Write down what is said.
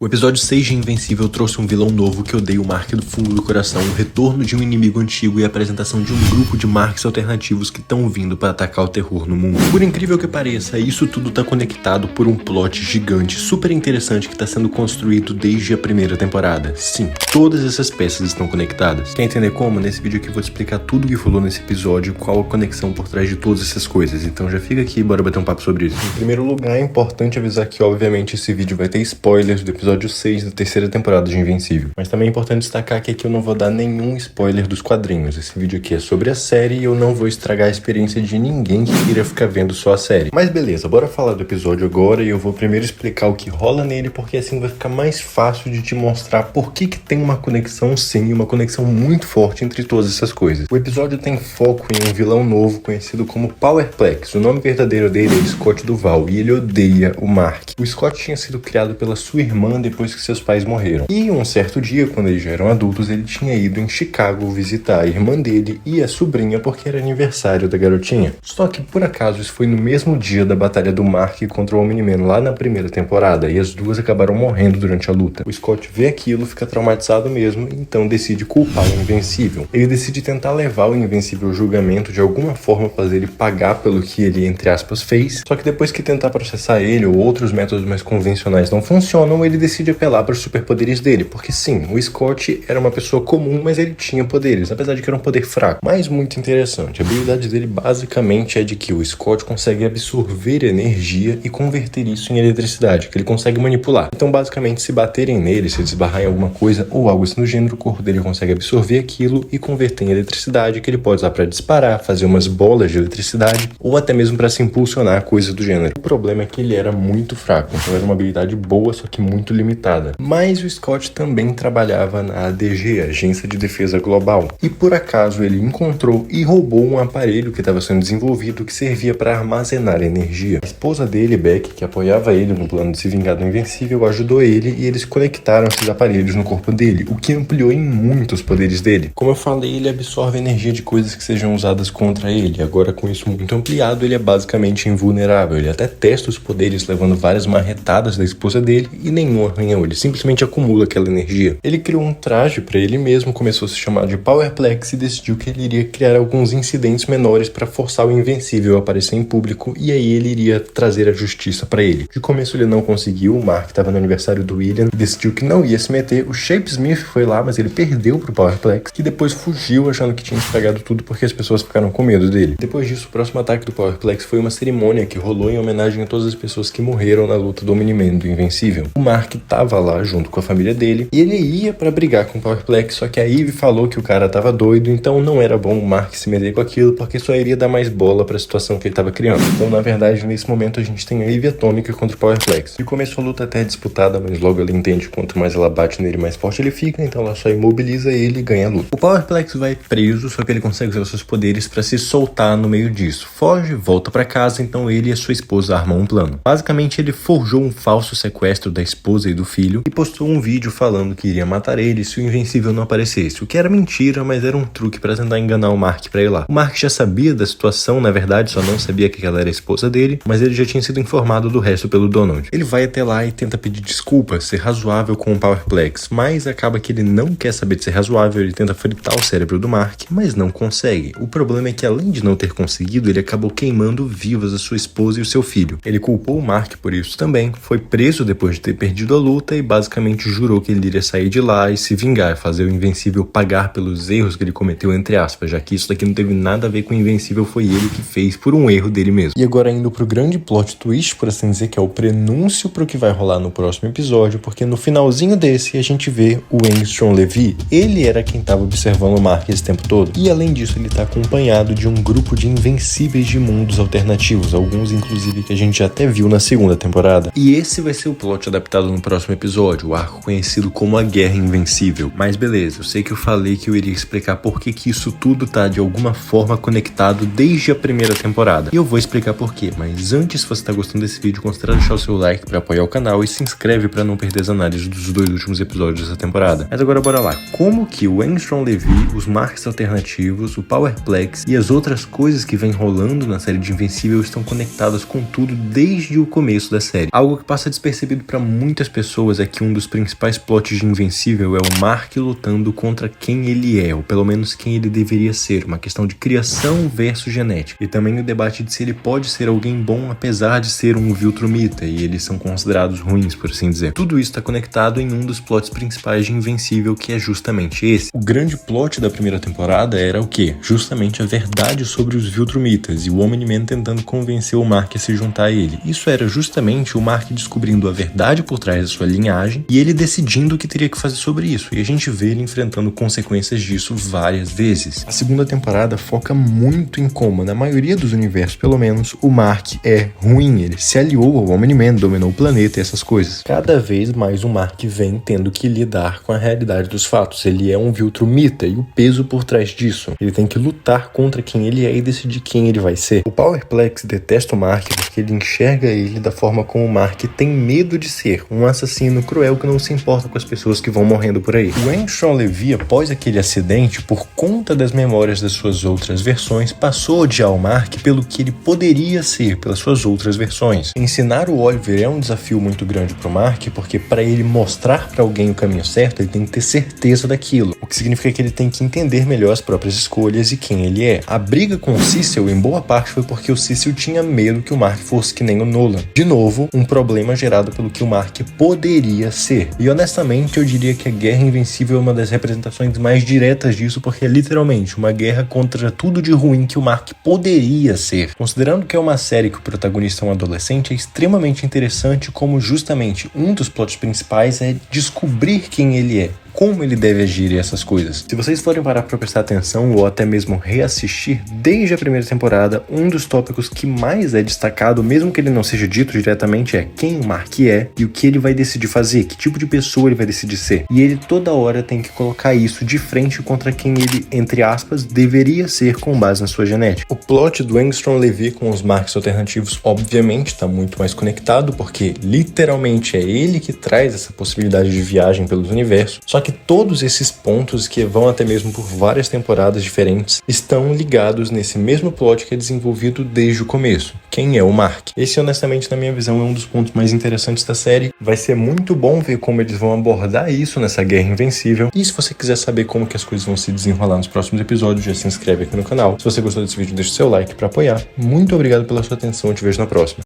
O episódio 6 de Invencível trouxe um vilão novo que odeia o Mark do fundo do coração, o retorno de um inimigo antigo e a apresentação de um grupo de Marks alternativos que estão vindo para atacar o terror no mundo. Por incrível que pareça, isso tudo tá conectado por um plot gigante, super interessante que está sendo construído desde a primeira temporada. Sim, todas essas peças estão conectadas. Quer entender como? Nesse vídeo aqui eu vou te explicar tudo o que rolou nesse episódio, qual a conexão por trás de todas essas coisas. Então já fica aqui e bora bater um papo sobre isso. Em primeiro lugar, é importante avisar que obviamente esse vídeo vai ter spoilers do episódio 6 da terceira temporada de Invencível. Mas também é importante destacar que aqui eu não vou dar nenhum spoiler dos quadrinhos. Esse vídeo aqui é sobre a série e eu não vou estragar a experiência de ninguém que queira ficar vendo só a série. Mas beleza, bora falar do episódio agora e eu vou primeiro explicar o que rola nele, porque assim vai ficar mais fácil de te mostrar por que tem uma conexão sim, uma conexão muito forte entre todas essas coisas. O episódio tem foco em um vilão novo conhecido como Powerplex. O nome verdadeiro dele é Scott Duval e ele odeia o Mark. O Scott tinha sido criado pela sua irmã depois que seus pais morreram. E um certo dia, quando eles já eram adultos, ele tinha ido em Chicago visitar a irmã dele e a sobrinha porque era aniversário da garotinha. Só que por acaso isso foi no mesmo dia da batalha do Mark contra o Omni-Man lá na primeira temporada e as duas acabaram morrendo durante a luta. O Scott vê aquilo, fica traumatizado mesmo, então decide culpar o Invencível. Ele decide tentar levar o Invencível ao julgamento, de alguma forma fazer ele pagar pelo que ele, entre aspas, fez. Só que depois que tentar processar ele ou outros métodos mais convencionais não funcionam, ele decide apelar para os superpoderes dele, porque sim, o Scott era uma pessoa comum, mas ele tinha poderes, apesar de que era um poder fraco, mas muito interessante. A habilidade dele basicamente é de que o Scott consegue absorver energia e converter isso em eletricidade, que ele consegue manipular. Então basicamente, se baterem nele, se desbarrar em alguma coisa ou algo assim do gênero, o corpo dele consegue absorver aquilo e converter em eletricidade, que ele pode usar para disparar, fazer umas bolas de eletricidade ou até mesmo para se impulsionar, coisas do gênero. O problema é que ele era muito fraco, então era uma habilidade boa, só que muito limitada. Mas o Scott também trabalhava na ADG, Agência de Defesa Global, e por acaso ele encontrou e roubou um aparelho que estava sendo desenvolvido que servia para armazenar energia. A esposa dele, Beck, que apoiava ele no plano de se vingar do Invencível, ajudou ele e eles conectaram esses aparelhos no corpo dele, o que ampliou em muito os poderes dele. Como eu falei, ele absorve energia de coisas que sejam usadas contra ele. Agora, com isso muito ampliado, ele é basicamente invulnerável. Ele até testa os poderes levando várias marretadas da esposa dele e nenhum arranhou. Ele simplesmente acumula aquela energia. Ele criou um traje para ele mesmo, começou a se chamar de Powerplex e decidiu que ele iria criar alguns incidentes menores para forçar o Invencível a aparecer em público e aí ele iria trazer a justiça para ele. De começo ele não conseguiu, o Mark estava no aniversário do William e decidiu que não ia se meter. O Shapesmith foi lá, mas ele perdeu pro Powerplex, que depois fugiu achando que tinha estragado tudo porque as pessoas ficaram com medo dele. Depois disso, o próximo ataque do Powerplex foi uma cerimônia que rolou em homenagem a todas as pessoas que morreram na luta do Omni-Man do Invencível. O Mark tava lá junto com a família dele e ele ia pra brigar com o Powerplex, só que a Eve falou que o cara tava doido, então não era bom o Mark se meter com aquilo porque só iria dar mais bola pra situação que ele tava criando. Então, na verdade, nesse momento a gente tem a Eve atômica contra o Powerplex. De começo a luta até é disputada, mas logo ela entende que quanto mais ela bate nele, mais forte ele fica, então ela só imobiliza ele e ganha a luta. O Powerplex vai preso, só que ele consegue usar os seus poderes pra se soltar no meio disso. Foge, volta pra casa, então ele e a sua esposa armam um plano. Basicamente, ele forjou um falso sequestro da esposa e do filho e postou um vídeo falando que iria matar ele se o Invencível não aparecesse, o que era mentira, mas era um truque pra tentar enganar o Mark pra ir lá. O Mark já sabia da situação, na verdade, só não sabia que ela era a esposa dele, mas ele já tinha sido informado do resto pelo Donald. Ele vai até lá e tenta pedir desculpas, ser razoável com o Powerplex, mas acaba que ele não quer saber de ser razoável, ele tenta fritar o cérebro do Mark, mas não consegue. O problema é que além de não ter conseguido, ele acabou queimando vivas a sua esposa e o seu filho. Ele culpou o Mark por isso também, foi preso depois de ter perdido a luta e basicamente jurou que ele iria sair de lá e se vingar, fazer o Invencível pagar pelos erros que ele cometeu, entre aspas, já que isso daqui não teve nada a ver com o Invencível, foi ele que fez por um erro dele mesmo. E agora indo pro grande plot twist, por assim dizer, que é o prenúncio pro que vai rolar no próximo episódio, porque no finalzinho desse a gente vê o Angstrom Levy. Ele era quem tava observando o Mark esse tempo todo. E além disso, ele tá acompanhado de um grupo de invencíveis de mundos alternativos, alguns inclusive que a gente já até viu na segunda temporada. E esse vai ser o plot adaptado no próximo episódio, o arco conhecido como a Guerra Invencível. Mas beleza, eu sei que eu falei que eu iria explicar por que isso tudo tá de alguma forma conectado desde a primeira temporada. E eu vou explicar por quê, mas antes, se você tá gostando desse vídeo, considere deixar o seu like pra apoiar o canal e se inscreve pra não perder as análises dos dois últimos episódios dessa temporada. Mas agora bora lá. Como que o Angstrom Levy, os Marks alternativos, o Powerplex e as outras coisas que vem rolando na série de Invencível estão conectadas com tudo desde o começo da série? Algo que passa despercebido pra muitas muitas pessoas é que um dos principais plots de Invencível é o Mark lutando contra quem ele é, ou pelo menos quem ele deveria ser, uma questão de criação versus genética. E também o debate de se ele pode ser alguém bom apesar de ser um Viltrumita, e eles são considerados ruins, por assim dizer. Tudo isso está conectado em um dos plots principais de Invencível, que é justamente esse. O grande plot da primeira temporada era o quê? Justamente a verdade sobre os Viltrumitas e o Omni-Man tentando convencer o Mark a se juntar a ele. Isso era justamente o Mark descobrindo a verdade por trás da sua linhagem e ele decidindo o que teria que fazer sobre isso. E a gente vê ele enfrentando consequências disso várias vezes. A segunda temporada foca muito em como, na maioria dos universos pelo menos, o Mark é ruim. Ele se aliou ao Omni-Man, dominou o planeta e essas coisas. Cada vez mais o Mark vem tendo que lidar com a realidade dos fatos. Ele é um Viltrumita e o peso por trás disso. Ele tem que lutar contra quem ele é e decidir quem ele vai ser. O Powerplex detesta o Mark porque ele enxerga ele da forma como o Mark tem medo de ser, um assassino cruel que não se importa com as pessoas que vão morrendo por aí. O Angstrom Levy, após aquele acidente, por conta das memórias das suas outras versões, passou a odiar o Mark pelo que ele poderia ser pelas suas outras versões. Ensinar o Oliver é um desafio muito grande pro Mark, porque para ele mostrar para alguém o caminho certo, ele tem que ter certeza daquilo, o que significa que ele tem que entender melhor as próprias escolhas e quem ele é. A briga com o Cecil, em boa parte, foi porque o Cecil tinha medo que o Mark fosse que nem o Nolan. De novo, um problema gerado pelo que o Mark poderia ser. E honestamente, eu diria que a Guerra Invencível é uma das representações mais diretas disso, porque é literalmente uma guerra contra tudo de ruim que o Mark poderia ser. Considerando que é uma série que o protagonista é um adolescente, é extremamente interessante como justamente um dos plots principais é descobrir quem ele é, como ele deve agir e essas coisas. Se vocês forem parar para prestar atenção ou até mesmo reassistir desde a primeira temporada, um dos tópicos que mais é destacado, mesmo que ele não seja dito diretamente, é quem o Mark é e o que ele vai decidir fazer, que tipo de pessoa ele vai decidir ser. E ele toda hora tem que colocar isso de frente contra quem ele, entre aspas, deveria ser com base na sua genética. O plot do Angstrom Levy com os Marks alternativos obviamente está muito mais conectado, porque literalmente é ele que traz essa possibilidade de viagem pelos universos, só que todos esses pontos, que vão até mesmo por várias temporadas diferentes, estão ligados nesse mesmo plot que é desenvolvido desde o começo. Quem é o Mark? Esse, honestamente, na minha visão, é um dos pontos mais interessantes da série. Vai ser muito bom ver como eles vão abordar isso nessa Guerra Invencível. E se você quiser saber como que as coisas vão se desenrolar nos próximos episódios, já se inscreve aqui no canal. Se você gostou desse vídeo, deixa o seu like para apoiar. Muito obrigado pela sua atenção, eu te vejo na próxima.